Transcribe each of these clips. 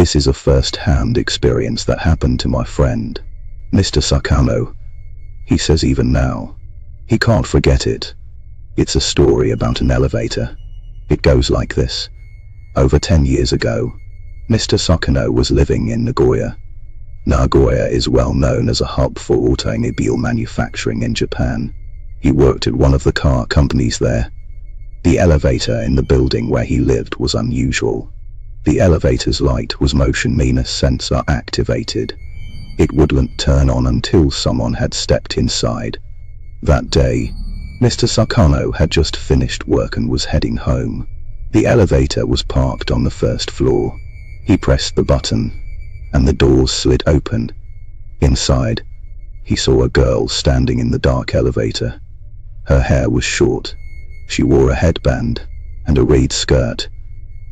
This is a first-hand experience that happened to my friend, Mr. Sakano. He says even now, he can't forget it. It's a story about an elevator. It goes like this. Over 10 years ago, Mr. Sakano was living in Nagoya. Nagoya is well known as a hub for automobile manufacturing in Japan. He worked at one of the car companies there. The elevator in the building where he lived was unusual. The elevator's light was motion means sensor activated. It wouldn't turn on until someone had stepped inside. That day, Mr. Sakano had just finished work and was heading home. The elevator was parked on the first floor. He pressed the button, and the doors slid open. Inside, he saw a girl standing in the dark elevator. Her hair was short. She wore a headband and a reed skirt.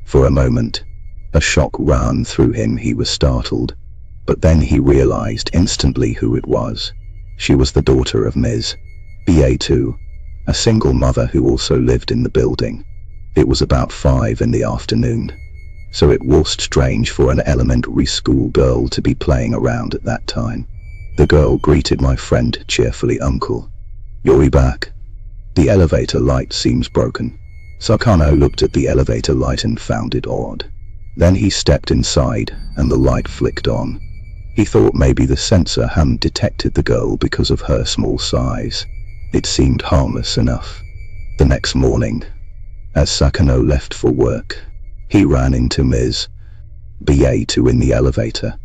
For a moment, a shock ran through him. He was startled, but then he realized instantly who it was. She was the daughter of Ms. BA2, a single mother who also lived in the building. It was about 5 in the afternoon, so it was strange for an elementary school girl to be playing around at that time. The girl greeted my friend cheerfully. "Uncle, you're back. The elevator light seems broken." Sakano looked at the elevator light and found it odd. Then he stepped inside and the light flicked on. He thought maybe the sensor hadn't detected the girl because of her small size. It seemed harmless enough. The next morning, as Sakano left for work, he ran into Ms. BA2 in the elevator.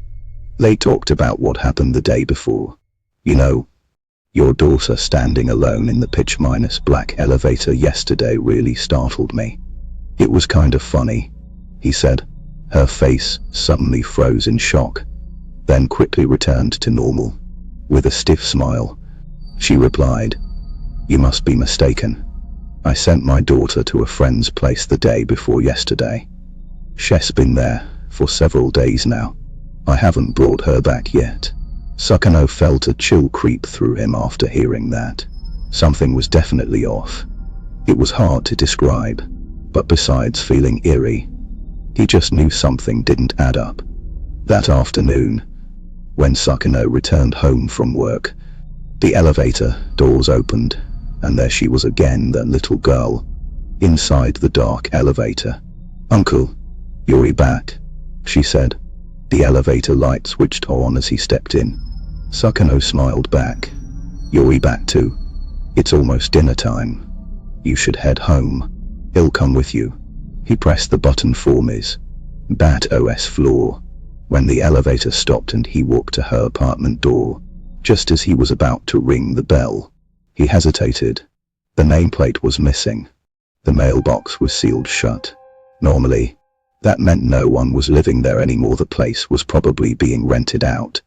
They talked about what happened the day before. "You know, your daughter standing alone in the pitch-black elevator yesterday really startled me. It was kind of funny," he said. Her face suddenly froze in shock, then quickly returned to normal. With a stiff smile, she replied, "You must be mistaken. I sent my daughter to a friend's place the day before yesterday. She's been there for several days now. I haven't brought her back yet." Sakano felt a chill creep through him after hearing that. Something was definitely off. It was hard to describe, but besides feeling eerie, he just knew something didn't add up. That afternoon, when Sakano returned home from work, the elevator doors opened, and there she was again, that little girl, inside the dark elevator. "Uncle, you're back," she said. The elevator light switched on as he stepped in. Sakano smiled back. "You're back too. It's almost dinner time. You should head home. He'll come with you." He pressed the button for Ms. BATO's floor. When the elevator stopped and he walked to her apartment door, just as he was about to ring the bell, he hesitated. The nameplate was missing. The mailbox was sealed shut. Normally, that meant no one was living there anymore. The place was probably being rented out.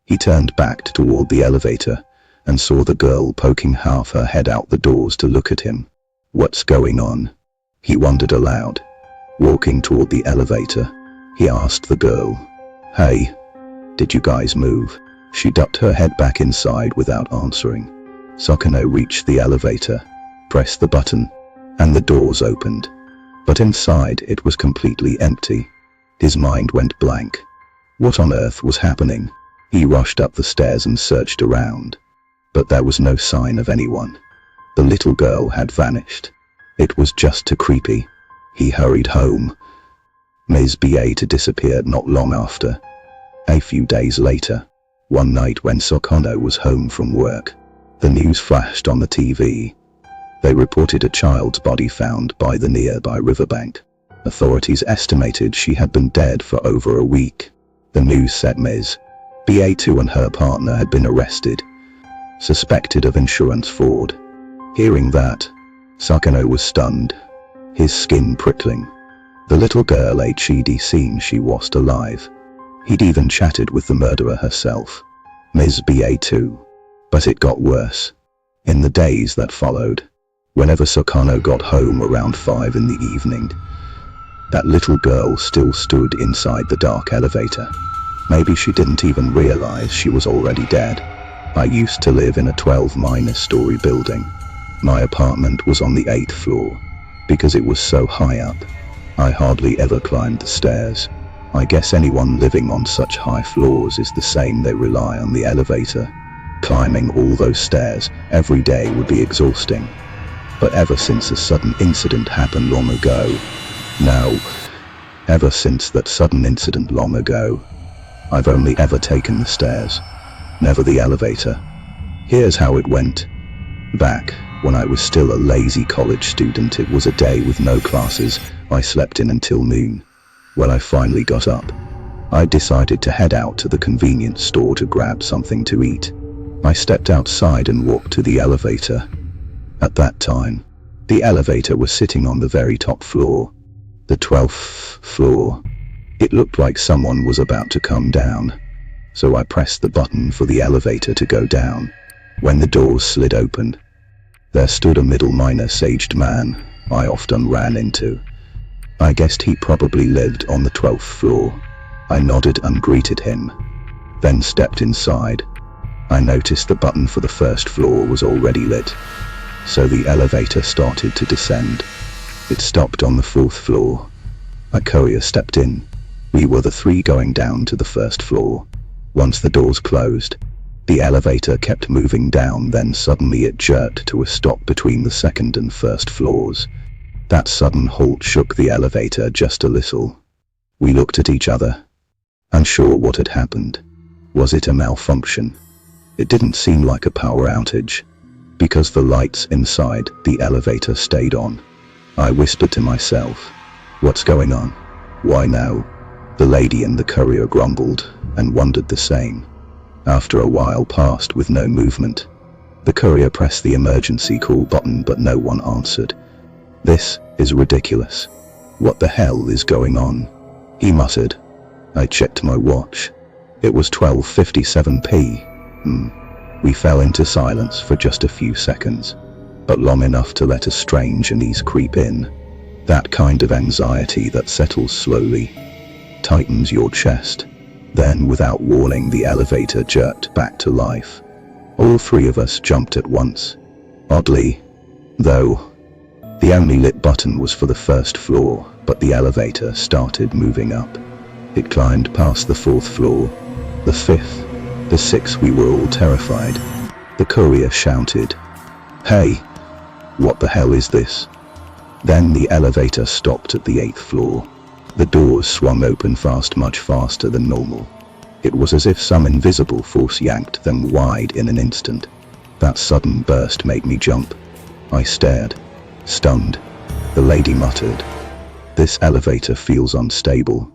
He turned back toward the elevator and saw the girl poking half her head out the doors to look at him. "What's going on?" he wondered aloud. Walking toward the elevator, he asked the girl, "Hey, did you guys move?" She ducked her head back inside without answering. Sakano reached the elevator, pressed the button, and the doors opened. But inside it was completely empty. His mind went blank. What on earth was happening? He rushed up the stairs and searched around, but there was no sign of anyone. The little girl had vanished. It was just too creepy. He hurried home. Ms. BA2 disappeared not long after. A few days later, one night when Sakano was home from work, the news flashed on the TV. They reported a child's body found by the nearby riverbank. Authorities estimated she had been dead for over a week. The news said Ms. BA2 and her partner had been arrested, suspected of insurance fraud. Hearing that, Sakano was stunned, his skin prickling. The little girl had seen she was alive. He'd even chatted with the murderer herself, Ms. BA2. But it got worse. In the days that followed, whenever Sakano got home around 5 in the evening, that little girl still stood inside the dark elevator. Maybe she didn't even realize she was already dead. I used to live in a 12-story building. My apartment was on the 8th floor. Because it was so high up, I hardly ever climbed the stairs. I guess anyone living on such high floors is the same. They rely on the elevator. Climbing all those stairs every day would be exhausting. But ever since a sudden incident happened long ago, ever since that sudden incident long ago, I've only ever taken the stairs, never the elevator. Here's how it went. Back when I was still a lazy college student, it was a day with no classes. I slept in until noon. When I finally got up, I decided to head out to the convenience store to grab something to eat. I stepped outside and walked to the elevator. At that time, the elevator was sitting on the very top floor, the 12th floor. It looked like someone was about to come down, so I pressed the button for the elevator to go down. When the doors slid open, there stood a middle-aged man I often ran into. I guessed he probably lived on the 12th floor. I nodded and greeted him, then stepped inside. I noticed the button for the first floor was already lit, so the elevator started to descend. It stopped on the 4th floor. A courier stepped in. We were the three going down to the first floor. Once the doors closed, the elevator kept moving down, then suddenly it jerked to a stop between the 2nd and 1st floors. That sudden halt shook the elevator just a little. We looked at each other, unsure what had happened. Was it a malfunction? It didn't seem like a power outage, because the lights inside the elevator stayed on. I whispered to myself, "What's going on? Why now?" The lady and the courier grumbled and wondered the same. After a while passed with no movement. The courier pressed the emergency call button, but no one answered. "This is ridiculous. What the hell is going on?" he muttered. I checked my watch. It was 12:57 p.m. We fell into silence for just a few seconds, but long enough to let a strange unease creep in. That kind of anxiety that settles slowly, tightens your chest. Then, without warning, the elevator jerked back to life. All three of us jumped at once. Oddly, though, the only lit button was for the 1st floor, but the elevator started moving up. It climbed past the 4th floor, the 5th, the 6th. We were all terrified. The courier shouted, "Hey, what the hell is this?" Then the elevator stopped at the 8th floor. The doors swung open fast, much faster than normal. It was as if some invisible force yanked them wide in an instant. That sudden burst made me jump. I stared, stunned. The lady muttered, "This elevator feels unstable.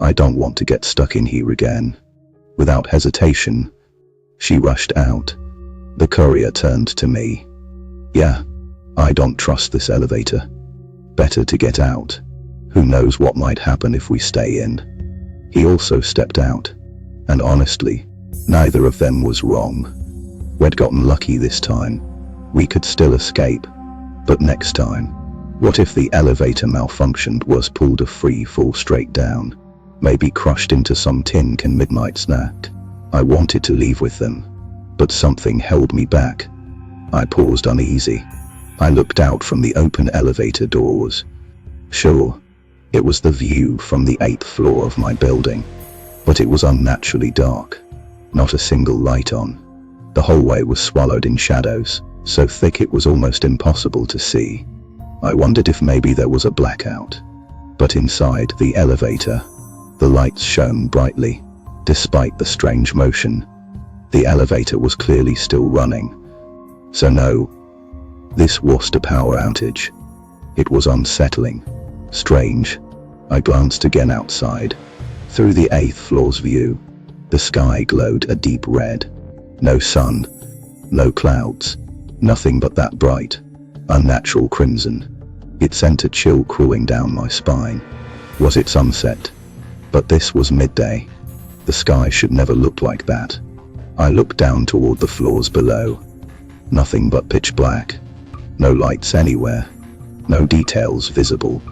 I don't want to get stuck in here again." Without hesitation, she rushed out. The courier turned to me. "Yeah, I don't trust this elevator. Better to get out. Who knows what might happen if we stay in." He also stepped out, and honestly, neither of them was wrong. We'd gotten lucky this time. We could still escape. But next time, what if the elevator malfunctioned, was pulled a free fall straight down, maybe crushed into some tin can midnight snack? I wanted to leave with them, but something held me back. I paused uneasy. I looked out from the open elevator doors. Sure, it was the view from the 8th floor of my building, but it was unnaturally dark. Not a single light on. The hallway was swallowed in shadows, so thick it was almost impossible to see. I wondered if maybe there was a blackout. But inside the elevator, the lights shone brightly, despite the strange motion. The elevator was clearly still running. So no, this wasn't a power outage. It was unsettling, strange. I glanced again outside. Through the 8th floor's view, the sky glowed a deep red. No sun, no clouds, nothing but that bright, unnatural crimson. It sent a chill crawling down my spine. Was it sunset? But this was midday. The sky should never look like that. I looked down toward the floors below. Nothing but pitch black. No lights anywhere. No details visible.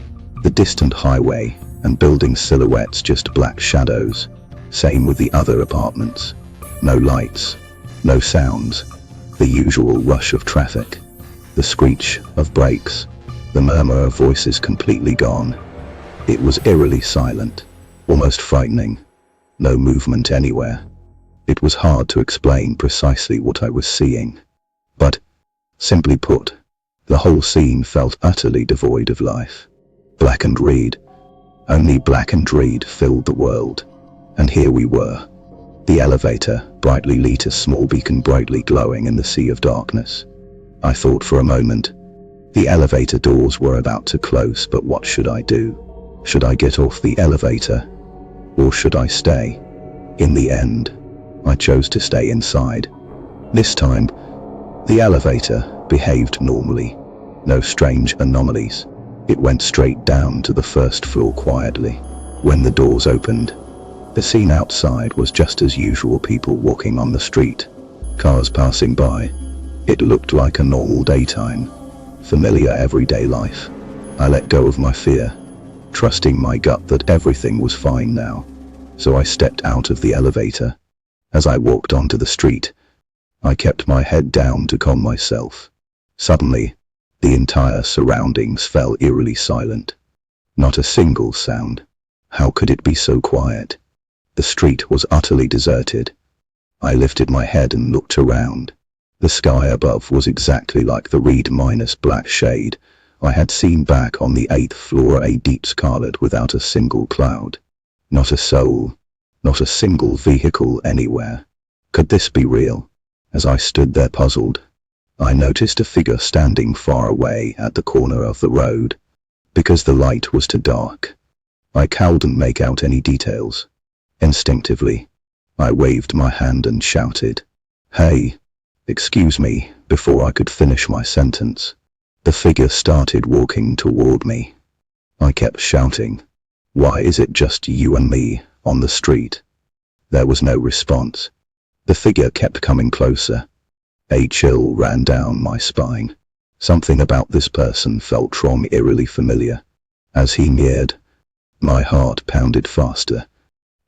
The distant highway and building silhouettes, just black shadows. Same with the other apartments. No lights. No sounds. The usual rush of traffic. The screech of brakes. The murmur of voices completely gone. It was eerily silent. almost frightening. No movement anywhere. It was hard to explain precisely what I was seeing. But, simply put, the whole scene felt utterly devoid of life. Black and reed. Only black and reed filled the world. And here we were. The elevator, brightly lit, a small beacon brightly glowing in the sea of darkness. I thought for a moment. The elevator doors were about to close, but what should I do? Should I get off the elevator? Or should I stay? In the end, I chose to stay inside. This time, the elevator behaved normally. No strange anomalies. It went straight down to the first floor quietly. When the doors opened, the scene outside was just as usual, people walking on the street, cars passing by. It looked like a normal daytime, familiar everyday life. I let go of my fear, trusting my gut that everything was fine now. So I stepped out of the elevator. As I walked onto the street, I kept my head down to calm myself. Suddenly, the entire surroundings fell eerily silent. Not a single sound. How could it be so quiet? The street was utterly deserted. I lifted my head and looked around. The sky above was exactly like the reed-black shade I had seen back on the 8th floor, a deep scarlet without a single cloud. Not a soul, not a single vehicle anywhere. Could this be real? As I stood there puzzled, I noticed a figure standing far away at the corner of the road. Because the light was too dark, I couldn't make out any details. Instinctively, I waved my hand and shouted, "Hey, excuse me," before I could finish my sentence. The figure started walking toward me. I kept shouting, "Why is it just you and me on the street?" There was no response. The figure kept coming closer. A chill ran down my spine. Something about this person felt wrong, eerily familiar. As he neared, my heart pounded faster.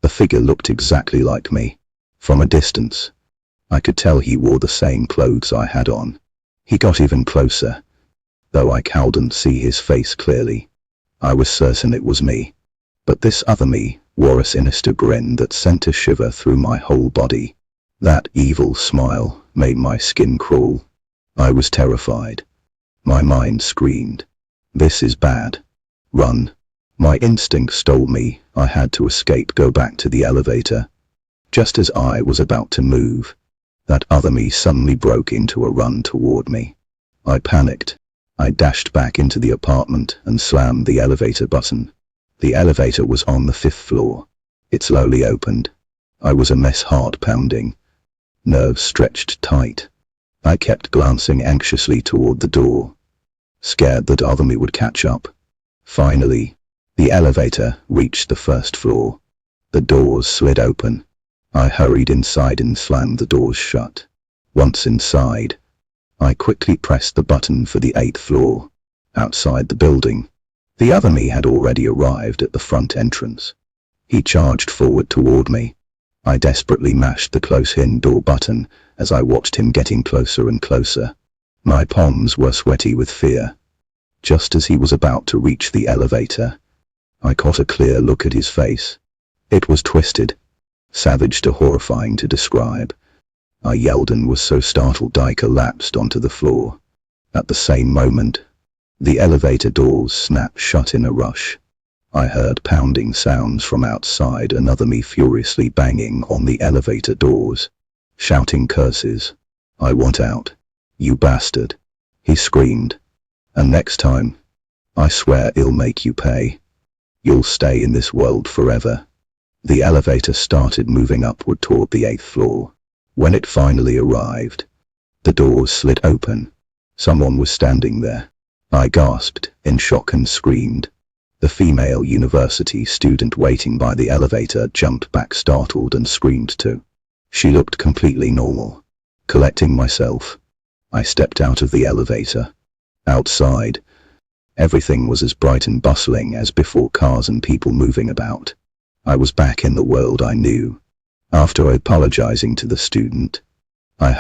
The figure looked exactly like me. From a distance, I could tell he wore the same clothes I had on. He got even closer. Though I couldn't see his face clearly, I was certain it was me. But this other me wore a sinister grin that sent a shiver through my whole body. That evil smile made my skin crawl. I was terrified. My mind screamed, "This is bad. Run." My instincts told me I had to escape, go back to the elevator. Just as I was about to move, that other me suddenly broke into a run toward me. I panicked. I dashed back into the apartment and slammed the elevator button. The elevator was on the 5th floor. It slowly opened. I was a mess, heart pounding, nerves stretched tight. I kept glancing anxiously toward the door, scared that other me would catch up. Finally, the elevator reached the 1st floor. The doors slid open. I hurried inside and slammed the doors shut. Once inside, I quickly pressed the button for the 8th floor. Outside the building, the other me had already arrived at the front entrance. He charged forward toward me. I desperately mashed the close-in door button as I watched him getting closer and closer. My palms were sweaty with fear. Just as he was about to reach the elevator, I caught a clear look at his face. It was twisted, savage to horrifying to describe. I yelled and was so startled I collapsed onto the floor. At the same moment, the elevator doors snapped shut in a rush. I heard pounding sounds from outside, another me furiously banging on the elevator doors, shouting curses. "I want out, you bastard," he screamed. "And next time, I swear I'll make you pay. You'll stay in this world forever." The elevator started moving upward toward the 8th floor. When it finally arrived, the doors slid open. Someone was standing there. I gasped in shock and screamed. The female university student waiting by the elevator jumped back startled and screamed too. She looked completely normal. Collecting myself, I stepped out of the elevator. Outside, everything was as bright and bustling as before, cars and people moving about. I was back in the world I knew. After apologizing to the student,